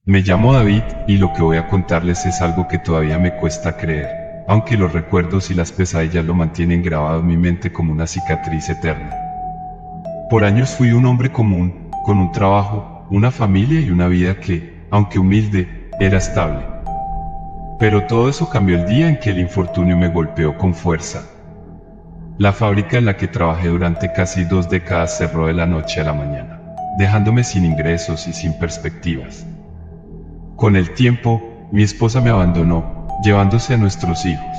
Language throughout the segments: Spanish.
Me llamo David, y lo que voy a contarles es algo que todavía me cuesta creer, aunque los recuerdos y las pesadillas lo mantienen grabado en mi mente como una cicatriz eterna. Por años fui un hombre común, con un trabajo, una familia y una vida que, aunque humilde, era estable. Pero todo eso cambió el día en que el infortunio me golpeó con fuerza. La fábrica en la que trabajé durante casi 2 décadas cerró de la noche a la mañana, dejándome sin ingresos y sin perspectivas. Con el tiempo, mi esposa me abandonó, llevándose a nuestros hijos.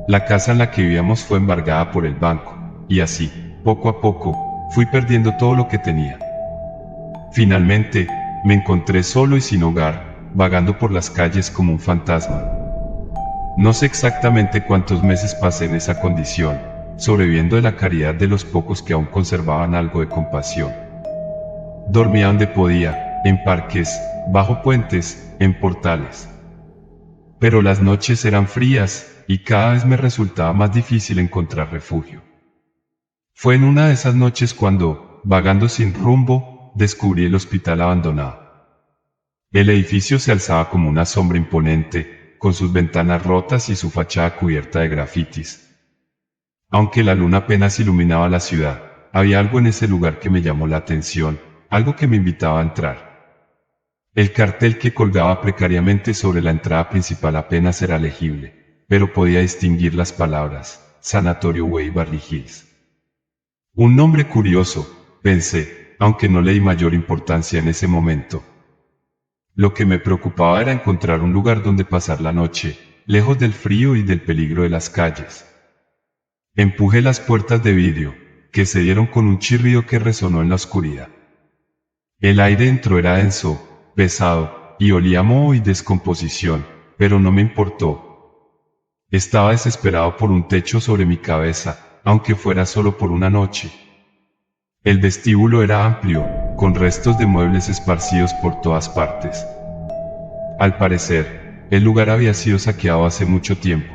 La casa en la que vivíamos fue embargada por el banco, y así, poco a poco, fui perdiendo todo lo que tenía. Finalmente, me encontré solo y sin hogar, vagando por las calles como un fantasma. No sé exactamente cuántos meses pasé en esa condición, sobreviviendo de la caridad de los pocos que aún conservaban algo de compasión. Dormía donde podía, en parques, bajo puentes, en portales. Pero las noches eran frías, y cada vez me resultaba más difícil encontrar refugio. Fue en una de esas noches cuando, vagando sin rumbo, descubrí el hospital abandonado. El edificio se alzaba como una sombra imponente, con sus ventanas rotas y su fachada cubierta de grafitis. Aunque la luna apenas iluminaba la ciudad, había algo en ese lugar que me llamó la atención, algo que me invitaba a entrar. El cartel que colgaba precariamente sobre la entrada principal apenas era legible, pero podía distinguir las palabras, Sanatorio Waverly Hills. Un nombre curioso, pensé, aunque no le di mayor importancia en ese momento. Lo que me preocupaba era encontrar un lugar donde pasar la noche, lejos del frío y del peligro de las calles. Empujé las puertas de vidrio, que se dieron con un chirrido que resonó en la oscuridad. El aire dentro era denso, pesado, y olía a moho y descomposición, pero no me importó. Estaba desesperado por un techo sobre mi cabeza, aunque fuera solo por una noche. El vestíbulo era amplio, con restos de muebles esparcidos por todas partes. Al parecer, el lugar había sido saqueado hace mucho tiempo.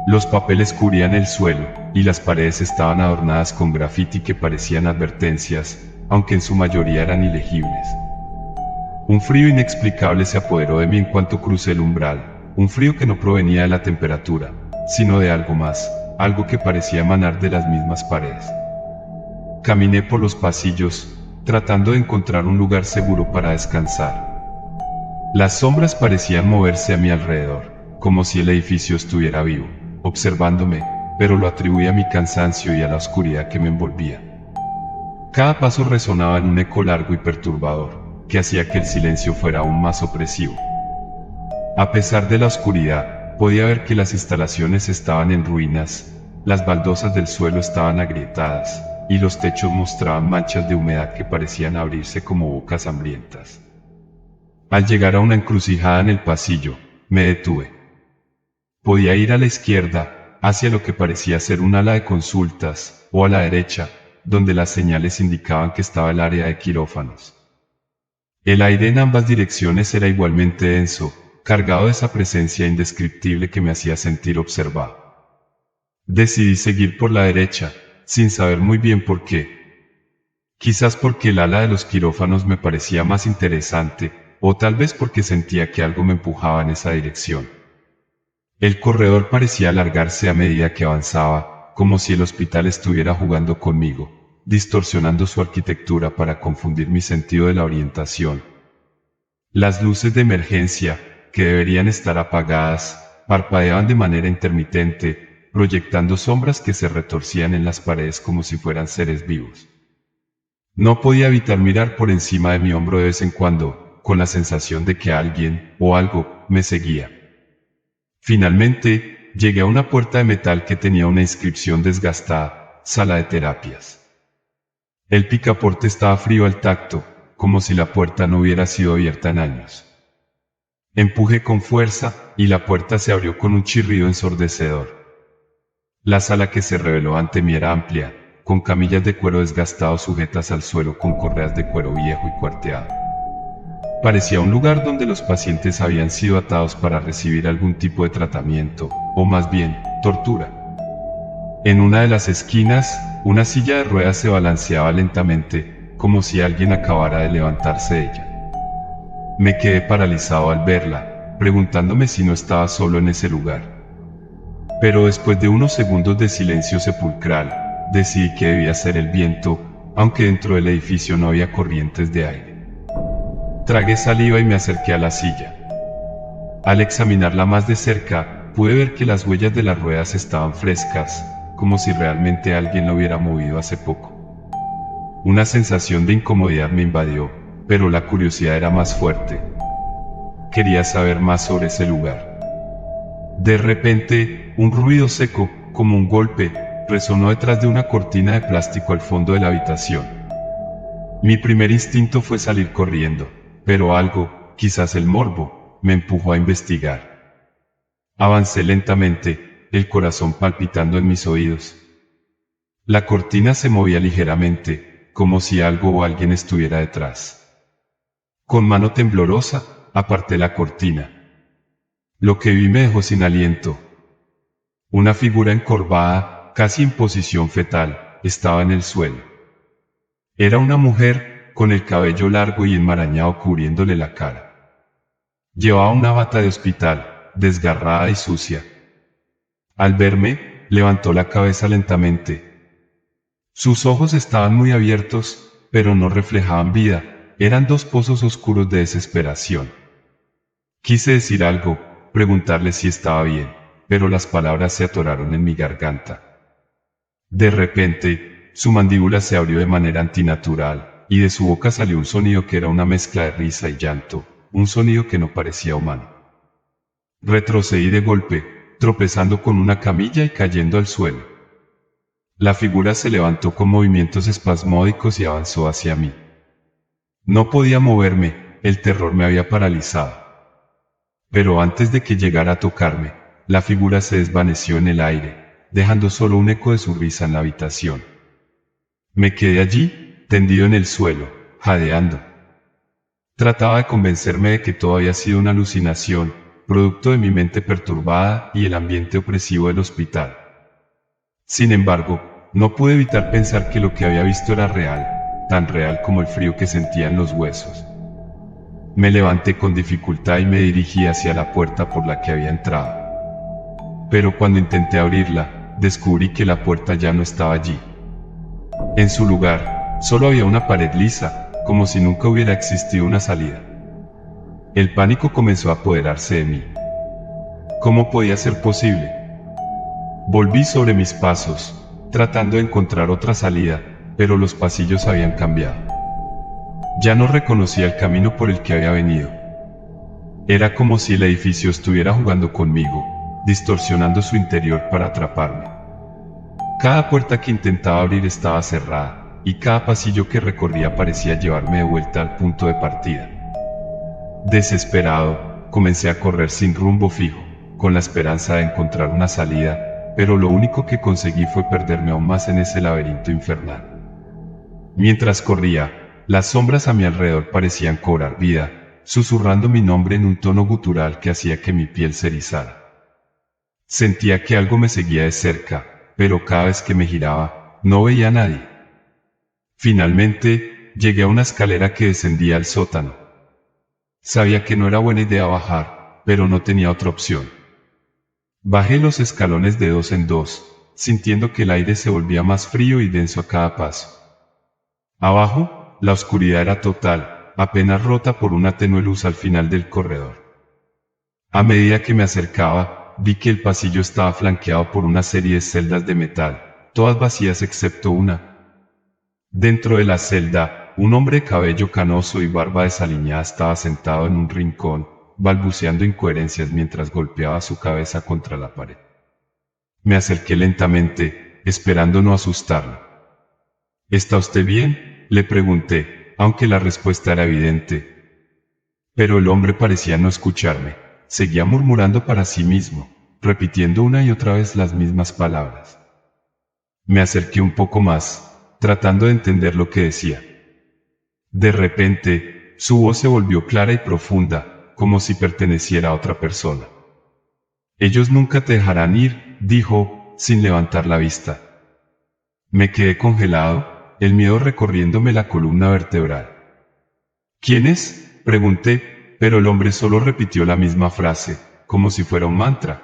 Los papeles cubrían el suelo, y las paredes estaban adornadas con grafiti que parecían advertencias, aunque en su mayoría eran ilegibles. Un frío inexplicable se apoderó de mí en cuanto crucé el umbral, un frío que no provenía de la temperatura, sino de algo más, algo que parecía emanar de las mismas paredes. Caminé por los pasillos, tratando de encontrar un lugar seguro para descansar. Las sombras parecían moverse a mi alrededor, como si el edificio estuviera vivo, observándome, pero lo atribuía a mi cansancio y a la oscuridad que me envolvía. Cada paso resonaba en un eco largo y perturbador, que hacía que el silencio fuera aún más opresivo. A pesar de la oscuridad, podía ver que las instalaciones estaban en ruinas, las baldosas del suelo estaban agrietadas, y los techos mostraban manchas de humedad que parecían abrirse como bocas hambrientas. Al llegar a una encrucijada en el pasillo, me detuve. Podía ir a la izquierda, hacia lo que parecía ser un ala de consultas, o a la derecha, donde las señales indicaban que estaba el área de quirófanos. El aire en ambas direcciones era igualmente denso, cargado de esa presencia indescriptible que me hacía sentir observado. Decidí seguir por la derecha, sin saber muy bien por qué. Quizás porque el ala de los quirófanos me parecía más interesante, o tal vez porque sentía que algo me empujaba en esa dirección. El corredor parecía alargarse a medida que avanzaba, como si el hospital estuviera jugando conmigo, distorsionando su arquitectura para confundir mi sentido de la orientación. Las luces de emergencia, que deberían estar apagadas, parpadeaban de manera intermitente, proyectando sombras que se retorcían en las paredes como si fueran seres vivos. No podía evitar mirar por encima de mi hombro de vez en cuando, con la sensación de que alguien, o algo, me seguía. Finalmente, llegué a una puerta de metal que tenía una inscripción desgastada, Sala de Terapias. El picaporte estaba frío al tacto, como si la puerta no hubiera sido abierta en años. Empujé con fuerza, y la puerta se abrió con un chirrido ensordecedor. La sala que se reveló ante mí era amplia, con camillas de cuero desgastado sujetas al suelo con correas de cuero viejo y cuarteado. Parecía un lugar donde los pacientes habían sido atados para recibir algún tipo de tratamiento, o más bien, tortura. En una de las esquinas, una silla de ruedas se balanceaba lentamente, como si alguien acabara de levantarse de ella. Me quedé paralizado al verla, preguntándome si no estaba solo en ese lugar. Pero después de unos segundos de silencio sepulcral, decidí que debía ser el viento, aunque dentro del edificio no había corrientes de aire. Tragué saliva y me acerqué a la silla. Al examinarla más de cerca, pude ver que las huellas de las ruedas estaban frescas, como si realmente alguien lo hubiera movido hace poco. Una sensación de incomodidad me invadió, pero la curiosidad era más fuerte. Quería saber más sobre ese lugar. De repente, un ruido seco, como un golpe, resonó detrás de una cortina de plástico al fondo de la habitación. Mi primer instinto fue salir corriendo, pero algo, quizás el morbo, me empujó a investigar. Avancé lentamente, el corazón palpitando en mis oídos. La cortina se movía ligeramente, como si algo o alguien estuviera detrás. Con mano temblorosa, aparté la cortina. Lo que vi me dejó sin aliento. Una figura encorvada, casi en posición fetal, estaba en el suelo. Era una mujer, con el cabello largo y enmarañado cubriéndole la cara. Llevaba una bata de hospital, desgarrada y sucia. Al verme, levantó la cabeza lentamente. Sus ojos estaban muy abiertos, pero no reflejaban vida, eran dos pozos oscuros de desesperación. Quise decir algo, preguntarle si estaba bien, pero las palabras se atoraron en mi garganta. De repente, su mandíbula se abrió de manera antinatural, y de su boca salió un sonido que era una mezcla de risa y llanto, un sonido que no parecía humano. Retrocedí de golpe, tropezando con una camilla y cayendo al suelo. La figura se levantó con movimientos espasmódicos y avanzó hacia mí. No podía moverme, el terror me había paralizado. Pero antes de que llegara a tocarme, la figura se desvaneció en el aire, dejando solo un eco de su risa en la habitación. Me quedé allí, tendido en el suelo, jadeando. Trataba de convencerme de que todo había sido una alucinación, producto de mi mente perturbada y el ambiente opresivo del hospital. Sin embargo, no pude evitar pensar que lo que había visto era real, tan real como el frío que sentía en los huesos. Me levanté con dificultad y me dirigí hacia la puerta por la que había entrado. Pero cuando intenté abrirla, descubrí que la puerta ya no estaba allí. En su lugar, solo había una pared lisa, como si nunca hubiera existido una salida. El pánico comenzó a apoderarse de mí. ¿Cómo podía ser posible? Volví sobre mis pasos, tratando de encontrar otra salida, pero los pasillos habían cambiado. Ya no reconocía el camino por el que había venido. Era como si el edificio estuviera jugando conmigo, distorsionando su interior para atraparme. Cada puerta que intentaba abrir estaba cerrada, y cada pasillo que recorría parecía llevarme de vuelta al punto de partida. Desesperado, comencé a correr sin rumbo fijo, con la esperanza de encontrar una salida, pero lo único que conseguí fue perderme aún más en ese laberinto infernal. Mientras corría, las sombras a mi alrededor parecían cobrar vida, susurrando mi nombre en un tono gutural que hacía que mi piel se erizara. Sentía que algo me seguía de cerca, pero cada vez que me giraba, no veía a nadie. Finalmente, llegué a una escalera que descendía al sótano. Sabía que no era buena idea bajar, pero no tenía otra opción. Bajé los escalones de 2 en 2, sintiendo que el aire se volvía más frío y denso a cada paso. Abajo, la oscuridad era total, apenas rota por una tenue luz al final del corredor. A medida que me acercaba, vi que el pasillo estaba flanqueado por una serie de celdas de metal, todas vacías excepto una. Dentro de la celda, un hombre de cabello canoso y barba desaliñada estaba sentado en un rincón, balbuceando incoherencias mientras golpeaba su cabeza contra la pared. Me acerqué lentamente, esperando no asustarlo. ¿Está usted bien?, le pregunté, aunque la respuesta era evidente. Pero el hombre parecía no escucharme, seguía murmurando para sí mismo, repitiendo una y otra vez las mismas palabras. Me acerqué un poco más, tratando de entender lo que decía. De repente, su voz se volvió clara y profunda, como si perteneciera a otra persona. Ellos nunca te dejarán ir, dijo, sin levantar la vista. Me quedé congelado, el miedo recorriéndome la columna vertebral. ¿Quién es?, pregunté, pero el hombre solo repitió la misma frase, como si fuera un mantra.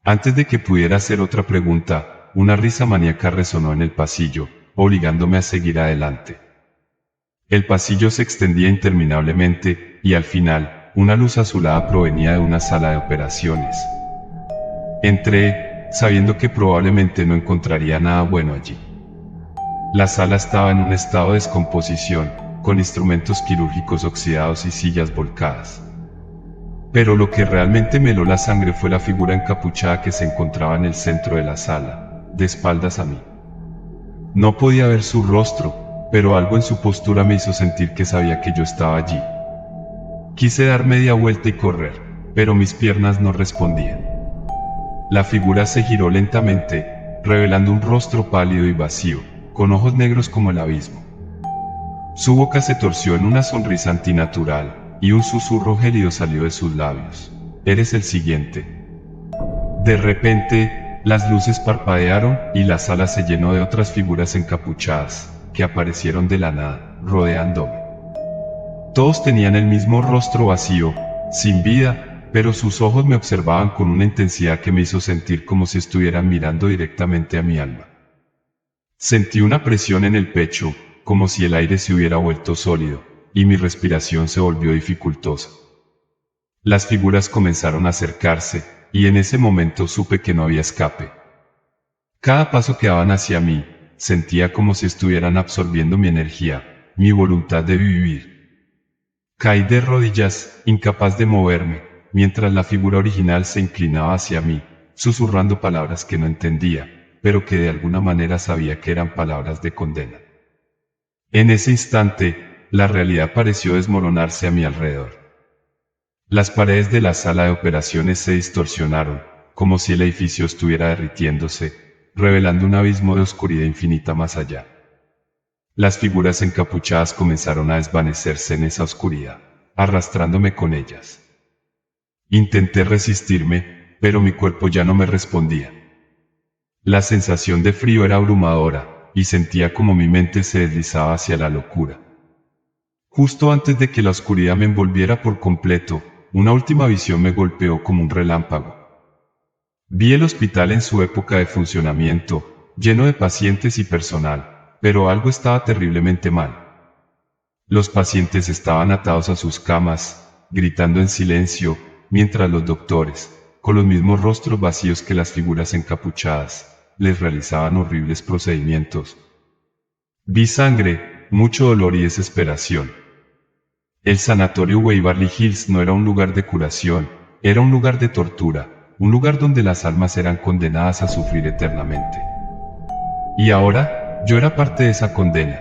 Antes de que pudiera hacer otra pregunta, una risa maníaca resonó en el pasillo, obligándome a seguir adelante. El pasillo se extendía interminablemente, y al final, una luz azulada provenía de una sala de operaciones. Entré, sabiendo que probablemente no encontraría nada bueno allí. La sala estaba en un estado de descomposición, con instrumentos quirúrgicos oxidados y sillas volcadas. Pero lo que realmente me heló la sangre fue la figura encapuchada que se encontraba en el centro de la sala, de espaldas a mí. No podía ver su rostro, pero algo en su postura me hizo sentir que sabía que yo estaba allí. Quise dar media vuelta y correr, pero mis piernas no respondían. La figura se giró lentamente, revelando un rostro pálido y vacío, con ojos negros como el abismo. Su boca se torció en una sonrisa antinatural, y un susurro gélido salió de sus labios. «Eres el siguiente». De repente, las luces parpadearon, y la sala se llenó de otras figuras encapuchadas, que aparecieron de la nada, rodeándome. Todos tenían el mismo rostro vacío, sin vida, pero sus ojos me observaban con una intensidad que me hizo sentir como si estuvieran mirando directamente a mi alma. Sentí una presión en el pecho, como si el aire se hubiera vuelto sólido, y mi respiración se volvió dificultosa. Las figuras comenzaron a acercarse, y en ese momento supe que no había escape. Cada paso que daban hacia mí, sentía como si estuvieran absorbiendo mi energía, mi voluntad de vivir. Caí de rodillas, incapaz de moverme, mientras la figura original se inclinaba hacia mí, susurrando palabras que no entendía, pero que de alguna manera sabía que eran palabras de condena. En ese instante, la realidad pareció desmoronarse a mi alrededor. Las paredes de la sala de operaciones se distorsionaron, como si el edificio estuviera derritiéndose, revelando un abismo de oscuridad infinita más allá. Las figuras encapuchadas comenzaron a desvanecerse en esa oscuridad, arrastrándome con ellas. Intenté resistirme, pero mi cuerpo ya no me respondía. La sensación de frío era abrumadora, y sentía como mi mente se deslizaba hacia la locura. Justo antes de que la oscuridad me envolviera por completo, una última visión me golpeó como un relámpago. Vi el hospital en su época de funcionamiento, lleno de pacientes y personal, pero algo estaba terriblemente mal. Los pacientes estaban atados a sus camas, gritando en silencio, mientras los doctores, con los mismos rostros vacíos que las figuras encapuchadas, les realizaban horribles procedimientos. Vi sangre, mucho dolor y desesperación. El sanatorio Waverly Hills no era un lugar de curación, era un lugar de tortura, un lugar donde las almas eran condenadas a sufrir eternamente. Y ahora, yo era parte de esa condena.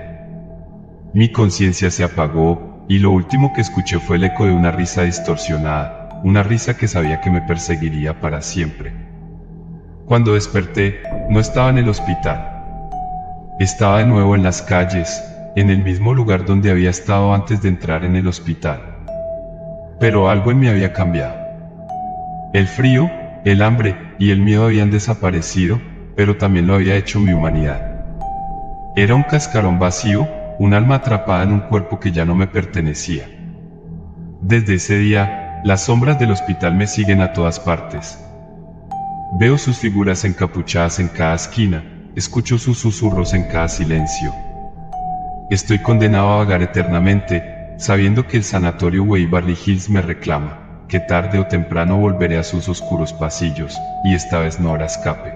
Mi conciencia se apagó, y lo último que escuché fue el eco de una risa distorsionada, una risa que sabía que me perseguiría para siempre. Cuando desperté, no estaba en el hospital. Estaba de nuevo en las calles, en el mismo lugar donde había estado antes de entrar en el hospital. Pero algo en mí había cambiado. El frío, el hambre y el miedo habían desaparecido, pero también lo había hecho mi humanidad. Era un cascarón vacío, un alma atrapada en un cuerpo que ya no me pertenecía. Desde ese día, las sombras del hospital me siguen a todas partes. Veo sus figuras encapuchadas en cada esquina, escucho sus susurros en cada silencio. Estoy condenado a vagar eternamente, sabiendo que el sanatorio Waverly Hills me reclama, que tarde o temprano volveré a sus oscuros pasillos, y esta vez no habrá escape.